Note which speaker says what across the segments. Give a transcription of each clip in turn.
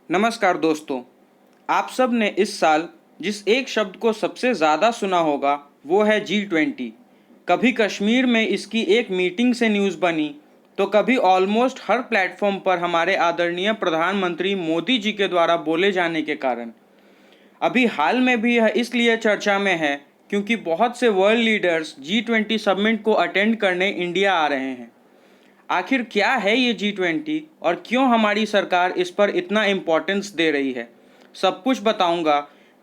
Speaker 1: नमस्कार दोस्तों। आप सब ने इस साल जिस एक शब्द को सबसे ज़्यादा सुना होगा वो है G20। कभी कश्मीर में इसकी एक मीटिंग से न्यूज़ बनी तो कभी ऑलमोस्ट हर प्लेटफॉर्म पर हमारे आदरणीय प्रधानमंत्री मोदी जी के द्वारा बोले जाने के कारण। अभी हाल में भी यह इसलिए चर्चा में है क्योंकि बहुत से वर्ल्ड लीडर्स G20 समिट को अटेंड करने इंडिया आ रहे हैं। आखिर क्या है ये G20 और क्यों हमारी सरकार इस पर इतना इम्पोर्टेंस दे रही है, सब कुछ बताऊंगा।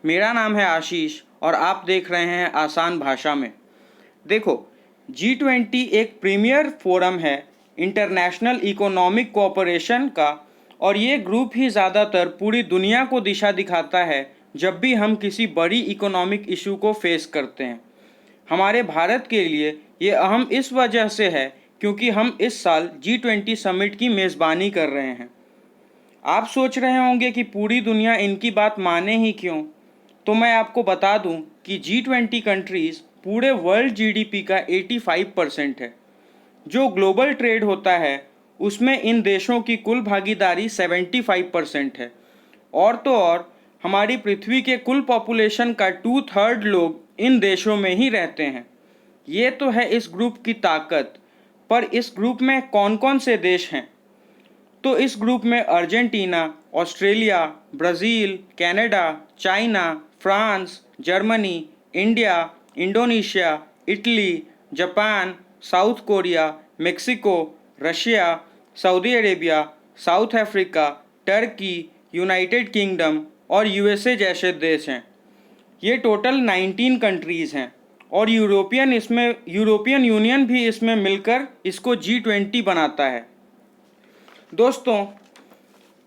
Speaker 1: मेरा नाम है आशीष और आप देख रहे हैं आसान भाषा में। देखो, G20 एक प्रीमियर फोरम है इंटरनेशनल इकोनॉमिक कोऑपरेशन का, और ये ग्रुप ही ज़्यादातर पूरी दुनिया को दिशा दिखाता है जब भी हम किसी बड़ी इकोनॉमिक इशू को फेस करते हैं। हमारे भारत के लिए ये अहम इस वजह से है क्योंकि हम इस साल G20 समिट की मेज़बानी कर रहे हैं। आप सोच रहे होंगे कि पूरी दुनिया इनकी बात माने ही क्यों, तो मैं आपको बता दूं कि G20 कंट्रीज़ पूरे वर्ल्ड जीडीपी का 85% है। जो ग्लोबल ट्रेड होता है उसमें इन देशों की कुल भागीदारी 75% है। और तो और हमारी पृथ्वी के कुल पॉपुलेशन का 2/3 लोग इन देशों में ही रहते हैं। ये तो है इस ग्रुप की ताकत। पर इस ग्रुप में कौन कौन से देश हैं? तो इस ग्रुप में Argentina, Australia, Brazil, Canada, China, France, Germany, India, Indonesia, Italy, Japan, south Korea, Mexico, Russia, Saudi Arabia, south Africa, Turkey, United kingdom और यूएसए जैसे देश हैं। ये टोटल 19 कंट्रीज़ हैं और यूरोपियन यूनियन भी इसमें मिलकर इसको G20 बनाता है। दोस्तों,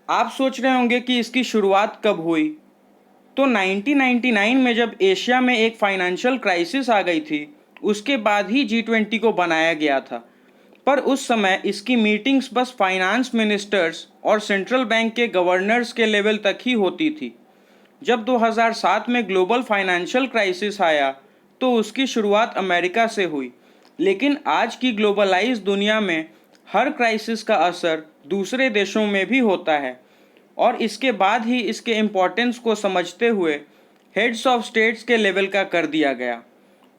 Speaker 1: आप सोच रहे होंगे कि इसकी शुरुआत कब हुई। तो 1999 में जब एशिया में एक फाइनेंशियल क्राइसिस आ गई थी, उसके बाद ही G20 को बनाया गया था। पर उस समय इसकी मीटिंग्स बस फाइनेंस मिनिस्टर्स और सेंट्रल बैंक के गवर्नर्स के लेवल तक ही होती थी। जब 2007 में ग्लोबल फाइनेंशियल क्राइसिस आया तो उसकी शुरुआत अमेरिका से हुई। लेकिन आज की ग्लोबलाइज दुनिया में हर क्राइसिस का असर दूसरे देशों में भी होता है, और इसके बाद ही इसके इम्पोर्टेंस को समझते हुए हेड्स ऑफ स्टेट्स के लेवल का कर दिया गया।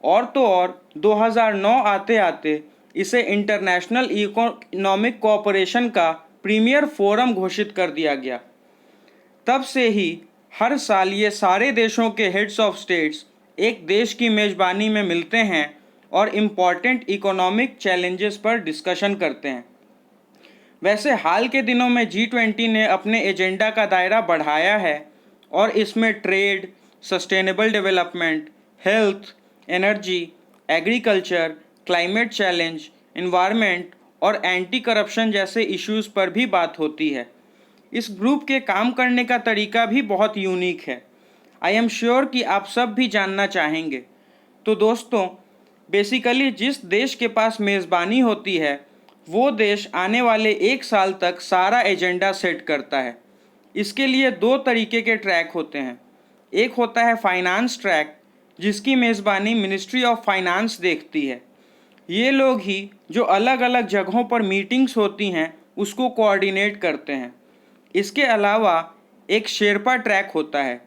Speaker 1: और तो और 2009 आते आते इसे इंटरनेशनल इकोनॉमिक कोऑपरेशन का प्रीमियर फोरम घोषित कर दिया गया। तब से ही हर साल ये सारे देशों के हेड्स ऑफ स्टेट्स एक देश की मेज़बानी में मिलते हैं और इम्पॉर्टेंट इकोनॉमिक चैलेंजेस पर डिस्कशन करते हैं। वैसे हाल के दिनों में G20 ने अपने एजेंडा का दायरा बढ़ाया है और इसमें trade, sustainable development, health, energy, agriculture, climate challenge, environment और एंटी करप्शन जैसे इश्यूज़ पर भी बात होती है। इस ग्रुप के काम करने का तरीका भी बहुत यूनिक है। आई एम श्योर कि आप सब भी जानना चाहेंगे। तो दोस्तों, बेसिकली जिस देश के पास मेज़बानी होती है वो देश आने वाले एक साल तक सारा एजेंडा सेट करता है। इसके लिए दो तरीके के ट्रैक होते हैं। एक होता है फाइनेंस ट्रैक, जिसकी मेज़बानी मिनिस्ट्री ऑफ फाइनेंस देखती है। ये लोग ही जो अलग अलग जगहों पर मीटिंग्स होती हैं उसको कोऑर्डिनेट करते हैं। इसके अलावा एक शेरपा ट्रैक होता है।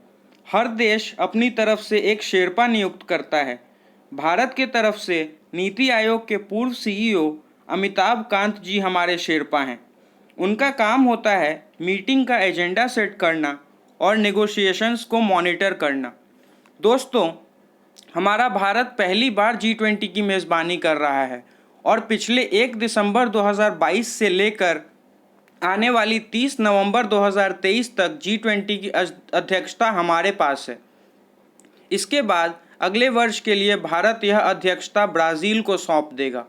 Speaker 1: हर देश अपनी तरफ से एक शेरपा नियुक्त करता है। भारत के तरफ से नीति आयोग के पूर्व सीईओ अमिताभ कांत जी हमारे शेरपा हैं। उनका काम होता है मीटिंग का एजेंडा सेट करना और नेगोशिएशंस को मॉनिटर करना। दोस्तों, हमारा भारत पहली बार G20 की मेज़बानी कर रहा है और पिछले 1 दिसंबर 2022 से लेकर आने वाली 30 नवंबर 2023 तक G20 की अध्यक्षता हमारे पास है। इसके बाद अगले वर्ष के लिए भारत यह अध्यक्षता ब्राज़ील को सौंप देगा।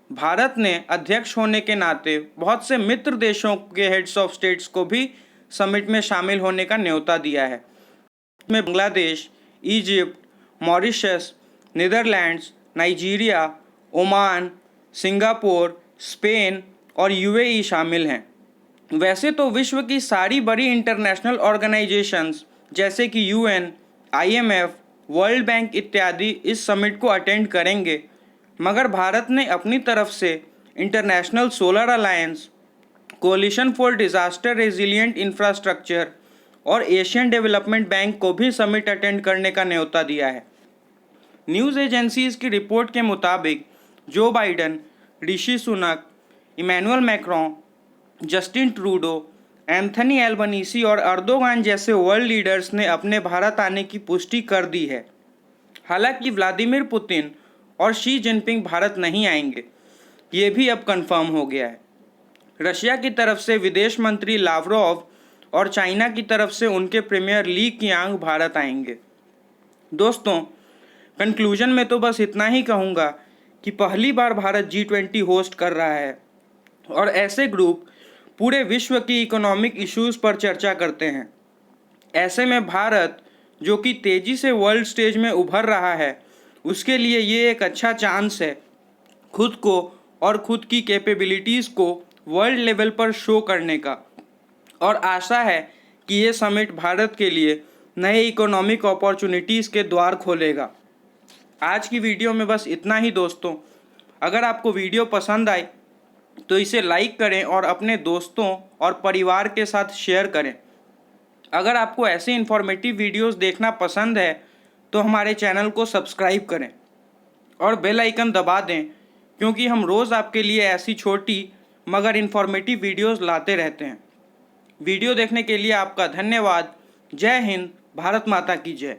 Speaker 1: भारत ने अध्यक्ष होने के नाते बहुत से मित्र देशों के हेड्स ऑफ स्टेट्स को भी समिट में शामिल होने का न्योता दिया है। इसमें Bangladesh, Egypt, Mauritius, Netherlands, Nigeria, Oman, Singapore, Spain और यूएई शामिल हैं। वैसे तो विश्व की सारी बड़ी इंटरनेशनल ऑर्गेनाइजेशंस जैसे कि यूएन, आईएमएफ, वर्ल्ड बैंक इत्यादि इस समिट को अटेंड करेंगे, मगर भारत ने अपनी तरफ से International Solar Alliance, Coalition for Disaster Resilient Infrastructure और एशियन डेवलपमेंट बैंक को भी समिट अटेंड करने का न्योता दिया है। न्यूज़ एजेंसीज की रिपोर्ट के मुताबिक Joe Biden, Rishi Sunak, Emmanuel Macron, Justin Trudeau, Anthony Albanese और अर्दोगान जैसे वर्ल्ड लीडर्स ने अपने भारत आने की पुष्टि कर दी है। हालांकि व्लादिमीर पुतिन और शी जिनपिंग भारत नहीं आएंगे, ये भी अब कंफर्म हो गया है। रशिया की तरफ से विदेश मंत्री लावरोव और चाइना की तरफ से उनके प्रीमियर ली कीयांग भारत आएंगे। दोस्तों, कंक्लूजन में तो बस इतना ही कहूँगा कि पहली बार भारत G20 होस्ट कर रहा है और ऐसे ग्रुप पूरे विश्व की इकोनॉमिक इश्यूज़ पर चर्चा करते हैं। ऐसे में भारत, जो कि तेज़ी से वर्ल्ड स्टेज में उभर रहा है, उसके लिए ये एक अच्छा चांस है खुद को और खुद की कैपेबिलिटीज़ को वर्ल्ड लेवल पर शो करने का। और आशा है कि ये समिट भारत के लिए नए इकोनॉमिक अपॉर्चुनिटीज़ के द्वार खोलेगा। आज की वीडियो में बस इतना ही दोस्तों। अगर आपको वीडियो पसंद आई तो इसे लाइक करें और अपने दोस्तों और परिवार के साथ शेयर करें। अगर आपको ऐसे इन्फॉर्मेटिव वीडियोस देखना पसंद है तो हमारे चैनल को सब्सक्राइब करें और बेल आइकन दबा दें, क्योंकि हम रोज़ आपके लिए ऐसी छोटी मगर इन्फॉर्मेटिव वीडियोस लाते रहते हैं। वीडियो देखने के लिए आपका धन्यवाद। जय हिंद, भारत माता की जय।